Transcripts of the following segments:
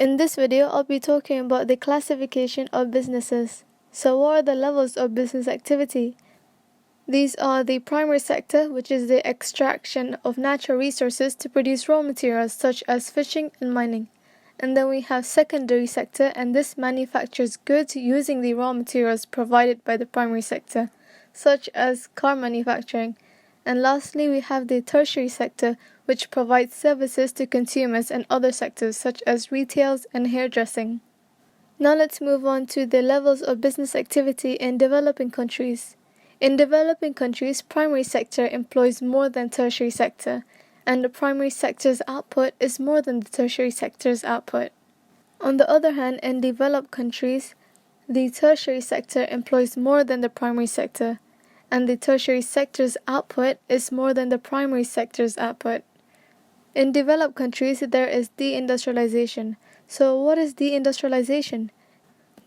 In this video, I'll be talking about the classification of businesses. So what are the levels of business activity? These are the primary sector, which is the extraction of natural resources to produce raw materials such as fishing and mining. And then we have secondary sector, and this manufactures goods using the raw materials provided by the primary sector, such as car manufacturing. And lastly, we have the tertiary sector, which provides services to consumers and other sectors such as retails and hairdressing. Now let's move on to the levels of business activity in developing countries. In developing countries, primary sector employs more than tertiary sector, and the primary sector's output is more than the tertiary sector's output. On the other hand, in developed countries, the tertiary sector employs more than the primary sector, and the tertiary sector's output is more than the primary sector's output. In developed countries, there is deindustrialization. So what is deindustrialization?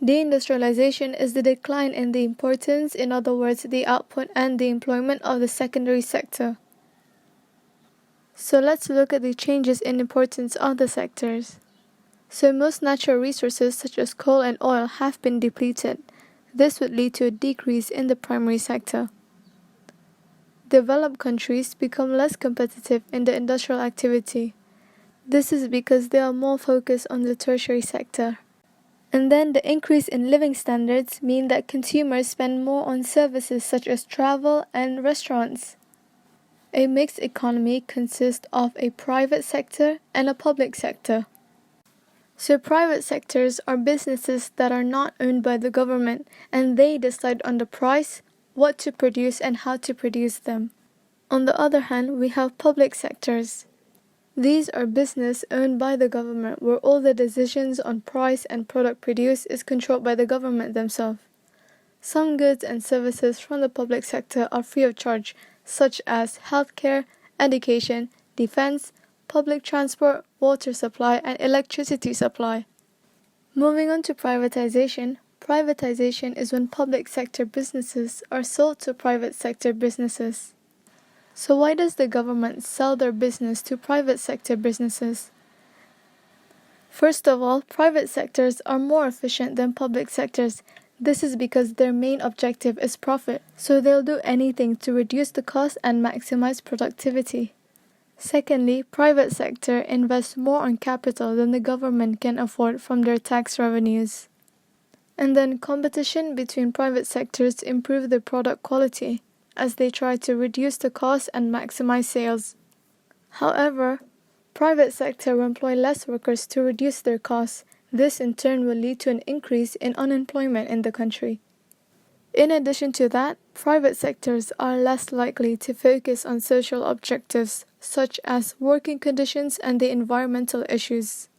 Deindustrialization is the decline in the importance, in other words, the output and the employment of the secondary sector. So let's look at the changes in importance of the sectors. So most natural resources such as coal and oil have been depleted. This would lead to a decrease in the primary sector. Developed countries become less competitive in the industrial activity. This is because they are more focused on the tertiary sector. And then the increase in living standards mean that consumers spend more on services such as travel and restaurants. A mixed economy consists of a private sector and a public sector. So private sectors are businesses that are not owned by the government, and they decide on the price, what to produce and how to produce them. On the other hand, we have public sectors. These are business owned by the government, where all the decisions on price and product produced is controlled by the government themselves. Some goods and services from the public sector are free of charge, such as healthcare, education, defense, public transport, water supply, and electricity supply. Moving on to privatization. Privatization is when public sector businesses are sold to private sector businesses. So why does the government sell their business to private sector businesses? First of all, private sectors are more efficient than public sectors. This is because their main objective is profit, so they'll do anything to reduce the cost and maximize productivity. Secondly, private sector invests more on capital than the government can afford from their tax revenues. And then competition between private sectors improve the product quality, as they try to reduce the cost and maximize sales. However, private sector will employ less workers to reduce their costs. This in turn will lead to an increase in unemployment in the country. In addition to that, private sectors are less likely to focus on social objectives such as working conditions and the environmental issues.